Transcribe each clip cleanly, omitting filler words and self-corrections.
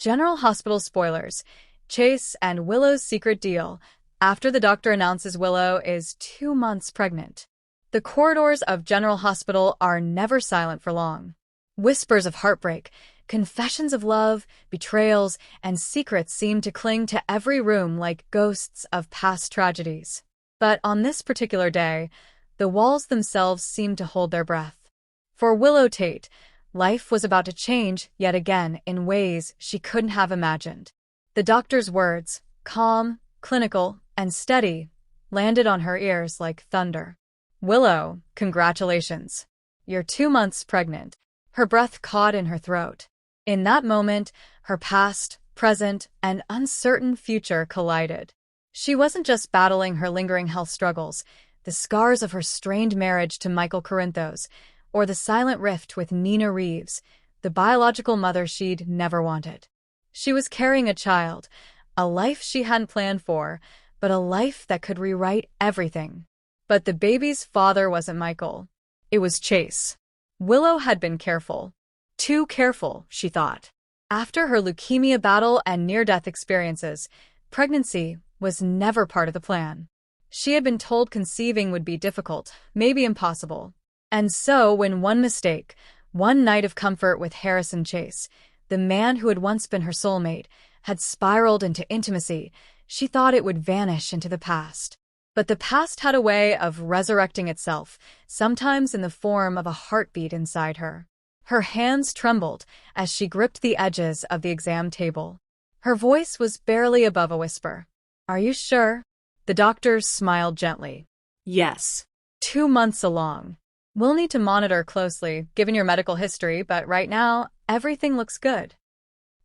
General Hospital spoilers. Chase and Willow's secret deal. After the doctor announces Willow is 2 months pregnant. The corridors of General Hospital are never silent for long. Whispers of heartbreak, confessions of love, betrayals, and secrets seem to cling to every room like ghosts of past tragedies. But on this particular day, the walls themselves seemed to hold their breath. For Willow Tate, life was about to change yet again in ways she couldn't have imagined. The doctor's words, calm, clinical, and steady, landed on her ears like thunder. "Willow, congratulations. You're 2 months pregnant." Her breath caught in her throat. In that moment, her past, present, and uncertain future collided. She wasn't just battling her lingering health struggles, the scars of her strained marriage to Michael Corinthos, or the silent rift with Nina Reeves, the biological mother she'd never wanted. She was carrying a child, a life she hadn't planned for, but a life that could rewrite everything. But the baby's father wasn't Michael. It was Chase. Willow had been careful. Too careful, she thought. After her leukemia battle and near-death experiences, pregnancy was never part of the plan. She had been told conceiving would be difficult, maybe impossible. And so, when one mistake, one night of comfort with Harrison Chase, the man who had once been her soulmate, had spiraled into intimacy, she thought it would vanish into the past. But the past had a way of resurrecting itself, sometimes in the form of a heartbeat inside her. Her hands trembled as she gripped the edges of the exam table. Her voice was barely above a whisper. "Are you sure?" The doctor smiled gently. "Yes. 2 months along. We'll need to monitor closely, given your medical history, but right now, everything looks good."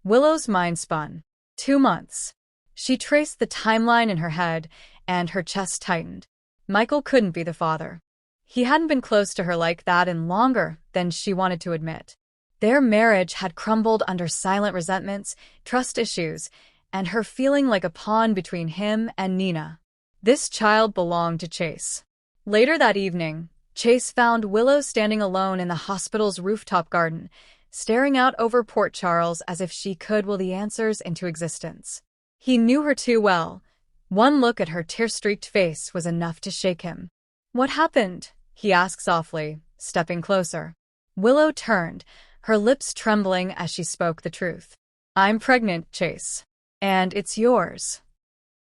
Willow's mind spun. 2 months. She traced the timeline in her head, and her chest tightened. Michael couldn't be the father. He hadn't been close to her like that in longer than she wanted to admit. Their marriage had crumbled under silent resentments, trust issues, and her feeling like a pawn between him and Nina. This child belonged to Chase. Later that evening, Chase found Willow standing alone in the hospital's rooftop garden, staring out over Port Charles as if she could will the answers into existence. He knew her too well. One look at her tear-streaked face was enough to shake him. "What happened?" he asked softly, stepping closer. Willow turned, her lips trembling as she spoke the truth. "I'm pregnant, Chase. And it's yours."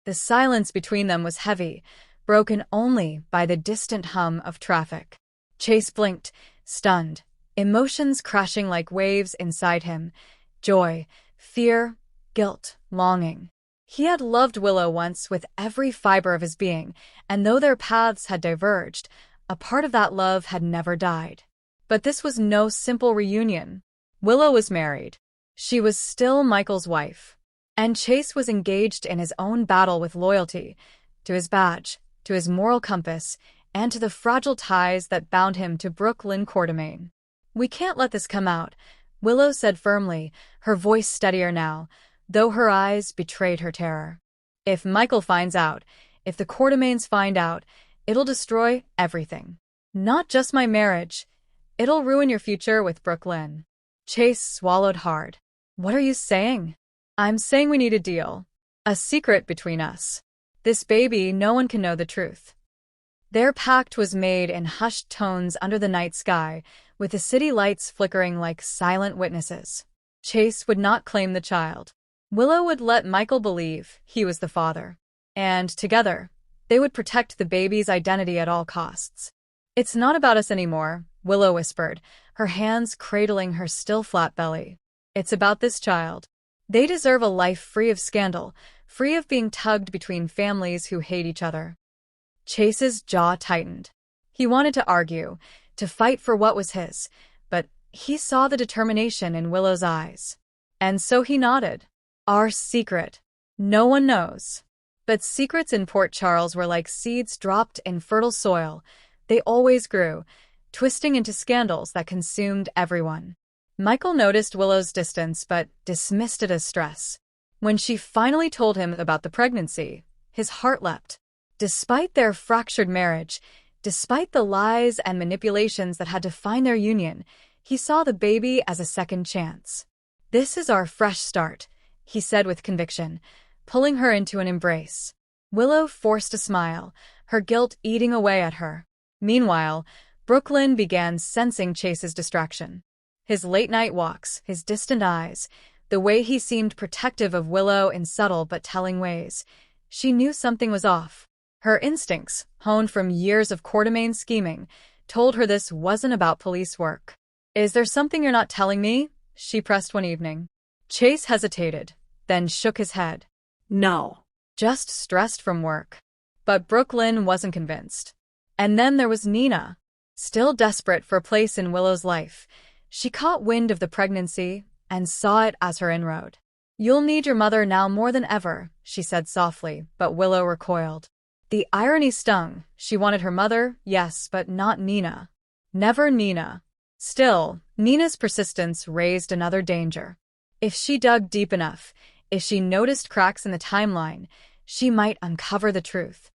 The silence between them was heavy, broken only by the distant hum of traffic. Chase blinked, stunned, emotions crashing like waves inside him. Joy, fear, guilt, longing. He had loved Willow once with every fiber of his being, and though their paths had diverged, a part of that love had never died. But this was no simple reunion. Willow was married. She was still Michael's wife. And Chase was engaged in his own battle with loyalty, to his badge, to his moral compass, and to the fragile ties that bound him to Brooklyn Quartermain. "We can't let this come out," Willow said firmly, her voice steadier now, though her eyes betrayed her terror. "If Michael finds out, if the Quartermains find out, it'll destroy everything. Not just my marriage. It'll ruin your future with Brooklyn." Chase swallowed hard. "What are you saying?" "I'm saying we need a deal. A secret between us. This baby, no one can know the truth." Their pact was made in hushed tones under the night sky, with the city lights flickering like silent witnesses. Chase would not claim the child. Willow would let Michael believe he was the father. And together, they would protect the baby's identity at all costs. "It's not about us anymore," Willow whispered, her hands cradling her still flat belly. "It's about this child. They deserve a life free of scandal, free of being tugged between families who hate each other." Chase's jaw tightened. He wanted to argue, to fight for what was his, but he saw the determination in Willow's eyes. And so he nodded. "Our secret. No one knows." But secrets in Port Charles were like seeds dropped in fertile soil. They always grew, twisting into scandals that consumed everyone. Michael noticed Willow's distance but dismissed it as stress. When she finally told him about the pregnancy, his heart leapt. Despite their fractured marriage, despite the lies and manipulations that had defined their union, he saw the baby as a second chance. "This is our fresh start," he said with conviction, pulling her into an embrace. Willow forced a smile, her guilt eating away at her. Meanwhile, Brooklyn began sensing Chase's distraction. His late-night walks, his distant eyes, the way he seemed protective of Willow in subtle but telling ways. She knew something was off. Her instincts, honed from years of court-domain scheming, told her this wasn't about police work. "Is there something you're not telling me?" she pressed one evening. Chase hesitated, then shook his head. No. Just stressed from work. But Brooklyn wasn't convinced. And then there was Nina. Still desperate for a place in Willow's life, she caught wind of the pregnancy and saw it as her inroad. "You'll need your mother now more than ever," she said softly, but Willow recoiled. The irony stung. She wanted her mother, yes, but not Nina. Never Nina. Still, Nina's persistence raised another danger. If she dug deep enough, if she noticed cracks in the timeline, she might uncover the truth.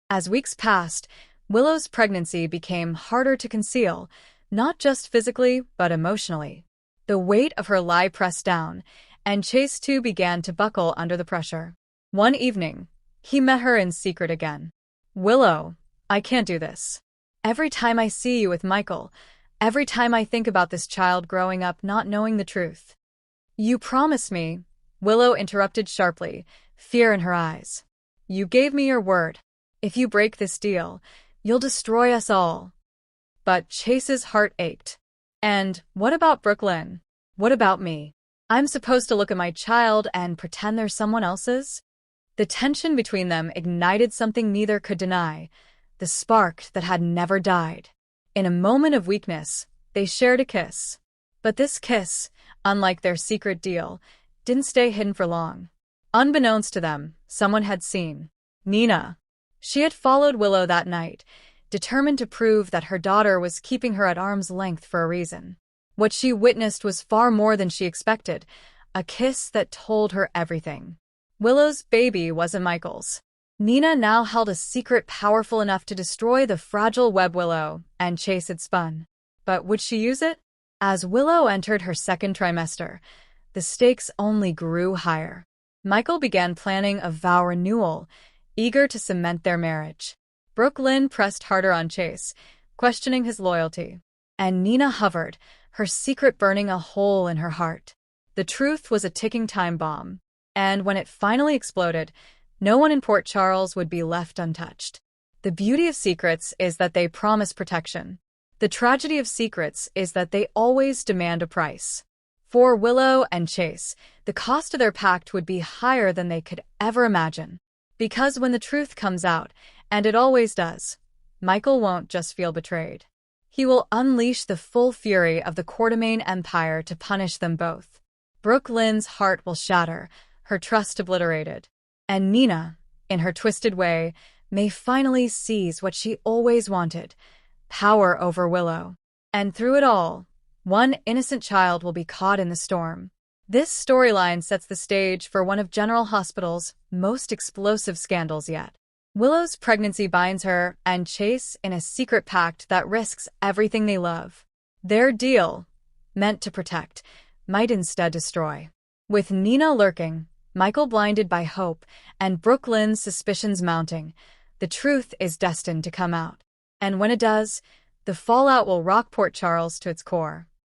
As weeks passed, Willow's pregnancy became harder to conceal, not just physically, but emotionally. The weight of her lie pressed down, and Chase too began to buckle under the pressure. One evening, he met her in secret again. "Willow, I can't do this. Every time I see you with Michael, every time I think about this child growing up not knowing the truth." "You promised me," Willow interrupted sharply, fear in her eyes. "You gave me your word. If you break this deal, you'll destroy us all." But Chase's heart ached. "And what about Brooklyn? What about me? I'm supposed to look at my child and pretend they're someone else's?" The tension between them ignited something neither could deny, the spark that had never died. In a moment of weakness, they shared a kiss. But this kiss, unlike their secret deal, didn't stay hidden for long. Unbeknownst to them, someone had seen Nina. She had followed Willow that night, determined to prove that her daughter was keeping her at arm's length for a reason. What she witnessed was far more than she expected, a kiss that told her everything. Willow's baby wasn't Michael's. Nina now held a secret powerful enough to destroy the fragile web Willow and Chase had spun. But would she use it? As Willow entered her second trimester, the stakes only grew higher. Michael began planning a vow renewal, eager to cement their marriage. Brooklyn pressed harder on Chase, questioning his loyalty. And Nina hovered, her secret burning a hole in her heart. The truth was a ticking time bomb. And when it finally exploded, no one in Port Charles would be left untouched. The beauty of secrets is that they promise protection. The tragedy of secrets is that they always demand a price. For Willow and Chase, the cost of their pact would be higher than they could ever imagine. Because when the truth comes out, and it always does, Michael won't just feel betrayed. He will unleash the full fury of the Quartermain Empire to punish them both. Brooklyn's heart will shatter, her trust obliterated. And Nina, in her twisted way, may finally seize what she always wanted, power over Willow. And through it all, one innocent child will be caught in the storm. This storyline sets the stage for one of General Hospital's most explosive scandals yet. Willow's pregnancy binds her and Chase in a secret pact that risks everything they love. Their deal, meant to protect, might instead destroy. With Nina lurking, Michael blinded by hope, and Brooklyn's suspicions mounting, the truth is destined to come out. And when it does, the fallout will rock Port Charles to its core.